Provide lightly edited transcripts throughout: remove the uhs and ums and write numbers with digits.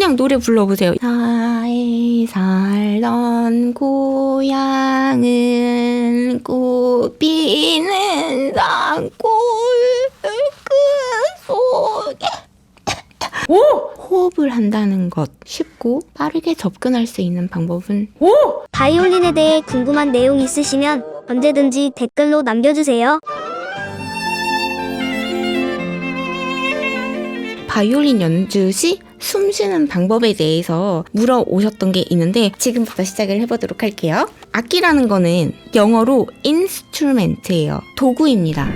그냥 노래 불러보세요. 나의 살던 고향은 꽃 피는 산골 그 속에 오! 호흡을 한다는 것. 쉽고 빠르게 접근할 수 있는 방법은 오! 바이올린에 대해 궁금한 내용 있으시면 언제든지 댓글로 남겨주세요. 바이올린 연주 시 숨 쉬는 방법에 대해서 물어오셨던 게 있는데 지금부터 시작을 해보도록 할게요. 악기라는 거는 영어로 instrument예요. 도구입니다.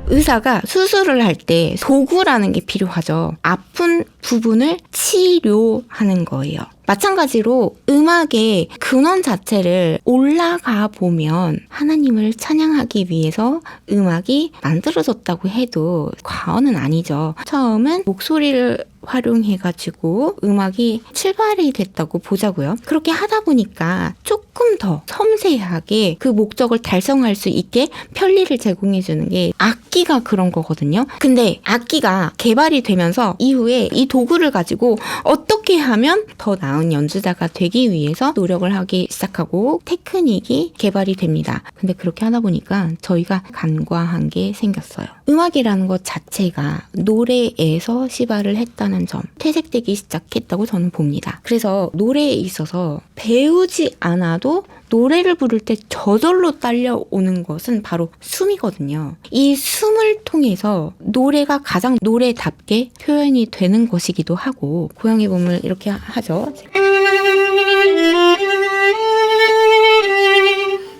의사가 수술을 할 때 도구라는 게 필요하죠. 아픈 부분을 치료하는 거예요. 마찬가지로 음악의 근원 자체를 올라가 보면 하나님을 찬양하기 위해서 음악이 만들어졌다고 해도 과언은 아니죠. 처음은 목소리를 활용해가지고 음악이 출발이 됐다고 보자고요. 그렇게 하다 보니까 조금 더 섬세하게 그 목적을 달성할 수 있게 편리를 제공해주는 게 악기가 그런 거거든요. 근데 악기가 개발이 되면서 이후에 이 도구를 가지고 어떻게 하면 더 나은 연주자가 되기 위해서 노력을 하기 시작하고 테크닉이 개발이 됩니다. 근데 그렇게 하다 보니까 저희가 간과한 게 생겼어요. 음악이라는 것 자체가 노래에서 시발을 했다는 점, 퇴색되기 시작했다고 저는 봅니다. 그래서 노래에 있어서 배우지 않아도 노래를 부를 때 저절로 딸려오는 것은 바로 숨이거든요. 이 숨을 통해서 노래가 가장 노래답게 표현이 되는 것이기도 하고, 고양이 몸을 이렇게 하죠.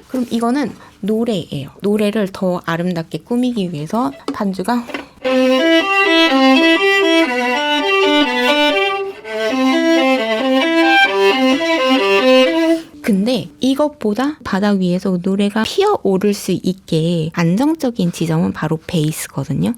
그럼 이거는 노래예요. 노래를 더 아름답게 꾸미기 위해서 반주가 근데 이것보다 바닥 위에서 노래가 피어오를 수 있게 안정적인 지점은 바로 베이스거든요.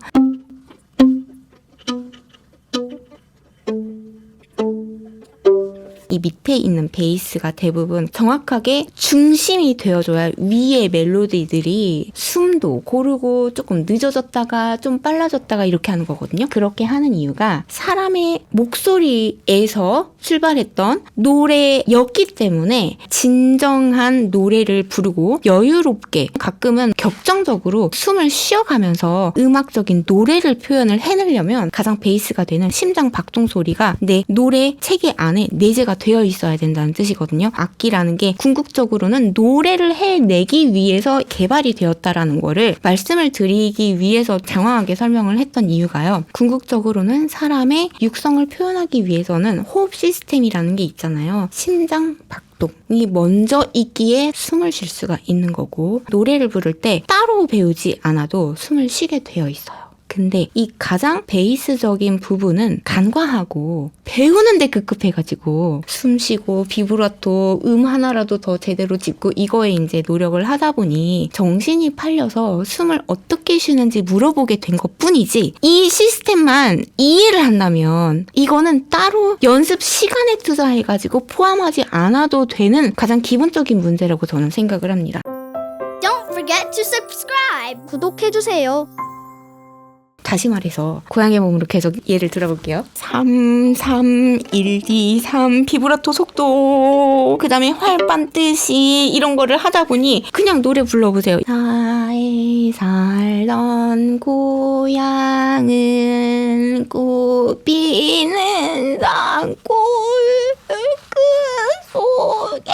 이 밑에 있는 베이스가 대부분 정확하게 중심이 되어줘야 위에 멜로디들이 숨도 고르고 조금 늦어졌다가 좀 빨라졌다가 이렇게 하는 거거든요. 그렇게 하는 이유가 사람의 목소리에서 출발했던 노래였기 때문에 진정한 노래를 부르고 여유롭게 가끔은 격정적으로 숨을 쉬어가면서 음악적인 노래를 표현을 해내려면 가장 베이스가 되는 심장 박동 소리가 내 노래 체계 안에 내재가 되어 있어야 된다는 뜻이거든요. 악기라는 게 궁극적으로는 노래를 해내기 위해서 개발이 되었다라는 거를 말씀을 드리기 위해서 장황하게 설명을 했던 이유가요. 궁극적으로는 사람의 육성을 표현하기 위해서는 호흡 시스템이라는 게 있잖아요. 심장 박동이 먼저 있기에 숨을 쉴 수가 있는 거고, 노래를 부를 때 따로 배우지 않아도 숨을 쉬게 되어 있어요. 근데 이 가장 베이스적인 부분은 간과하고 배우는데 급급해가지고 숨 쉬고 비브라토 하나라도 더 제대로 짚고 이거에 이제 노력을 하다 보니 정신이 팔려서 숨을 어떻게 쉬는지 물어보게 된 것뿐이지, 이 시스템만 이해를 한다면 이거는 따로 연습 시간에 투자해가지고 포함하지 않아도 되는 가장 기본적인 문제라고 저는 생각을 합니다. Don't forget to subscribe. 구독해주세요. 다시 말해서 고양이 몸으로 계속 예를 들어볼게요. 3, 3, 1, 2, 3 비브라토 속도, 그 다음에 활반 뜻이 이런 거를 하다 보니 그냥 노래 불러보세요. 나의 살던 고향은 꽃 피는 산골 그 속에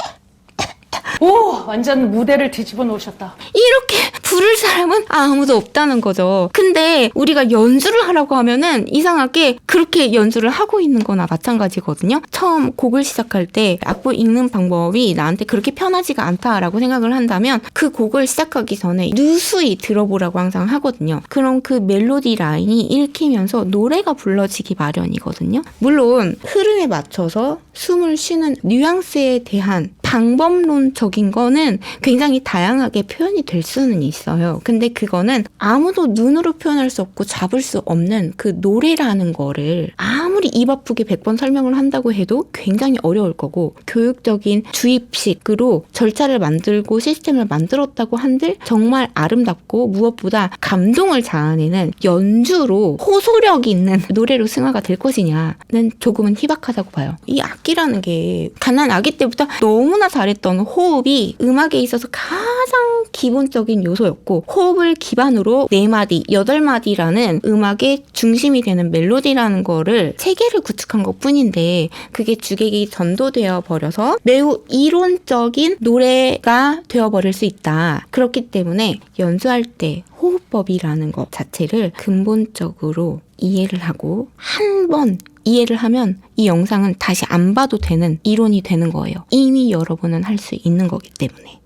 오! 완전 무대를 뒤집어 놓으셨다. 이렇게 부를 사람은 아무도 없다는 거죠. 근데 우리가 연주를 하라고 하면은 이상하게 그렇게 연주를 하고 있는 거나 마찬가지거든요. 처음 곡을 시작할 때 악보 읽는 방법이 나한테 그렇게 편하지가 않다라고 생각을 한다면 그 곡을 시작하기 전에 누수히 들어보라고 항상 하거든요. 그럼 그 멜로디 라인이 읽히면서 노래가 불러지기 마련이거든요. 물론 흐름에 맞춰서 숨을 쉬는 뉘앙스에 대한 방법론적인 거는 굉장히 다양하게 표현이 될 수는 있어요. 있어요. 근데 그거는 아무도 눈으로 표현할 수 없고 잡을 수 없는 그 노래라는 거를 아무리 입 아프게 100번 설명을 한다고 해도 굉장히 어려울 거고, 교육적인 주입식으로 절차를 만들고 시스템을 만들었다고 한들 정말 아름답고 무엇보다 감동을 자아내는 연주로 호소력 있는 노래로 승화가 될 것이냐는 조금은 희박하다고 봐요. 이 악기라는 게 갓난 아기 때부터 너무나 잘했던 호흡이 음악에 있어서 가장 기본적인 요소였고, 호흡을 기반으로 4마디, 8마디라는 음악의 중심이 되는 멜로디라는 거를 체계를 구축한 것 뿐인데, 그게 주객이 전도되어 버려서 매우 이론적인 노래가 되어버릴 수 있다. 그렇기 때문에 연주할 때 호흡법이라는 것 자체를 근본적으로 이해를 하고, 한 번 이해를 하면 이 영상은 다시 안 봐도 되는 이론이 되는 거예요. 이미 여러분은 할 수 있는 거기 때문에.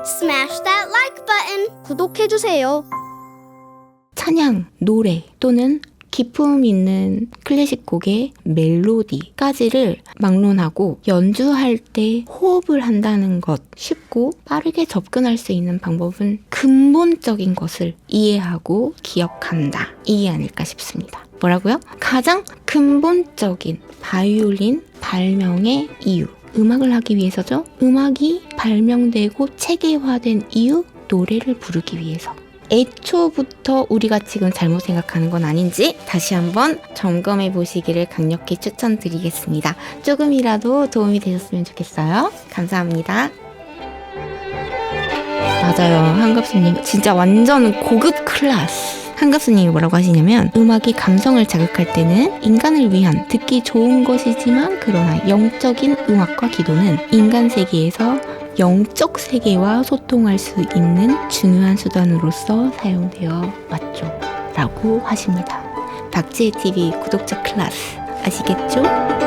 Smash that like button. 구독해주세요. 찬양, 노래 또는 기품 있는 클래식 곡의 멜로디까지를 막론하고 연주할 때 호흡을 한다는 것, 쉽고 빠르게 접근할 수 있는 방법은 근본적인 것을 이해하고 기억한다. 이게 아닐까 싶습니다. 뭐라고요? 가장 근본적인 바이올린 발명의 이유. 음악을 하기 위해서죠. 음악이 발명되고 체계화된 이유, 노래를 부르기 위해서. 애초부터 우리가 지금 잘못 생각하는 건 아닌지 다시 한번 점검해 보시기를 강력히 추천드리겠습니다. 조금이라도 도움이 되셨으면 좋겠어요. 감사합니다. 맞아요. 한갑수님 진짜 완전 고급 클래스. 한갑수님이 뭐라고 하시냐면, 음악이 감성을 자극할 때는 인간을 위한 듣기 좋은 것이지만, 그러나 영적인 음악과 기도는 인간 세계에서 영적 세계와 소통할 수 있는 중요한 수단으로서 사용되어 왔죠. 라고 하십니다. 박지혜TV 구독자 클래스 아시겠죠?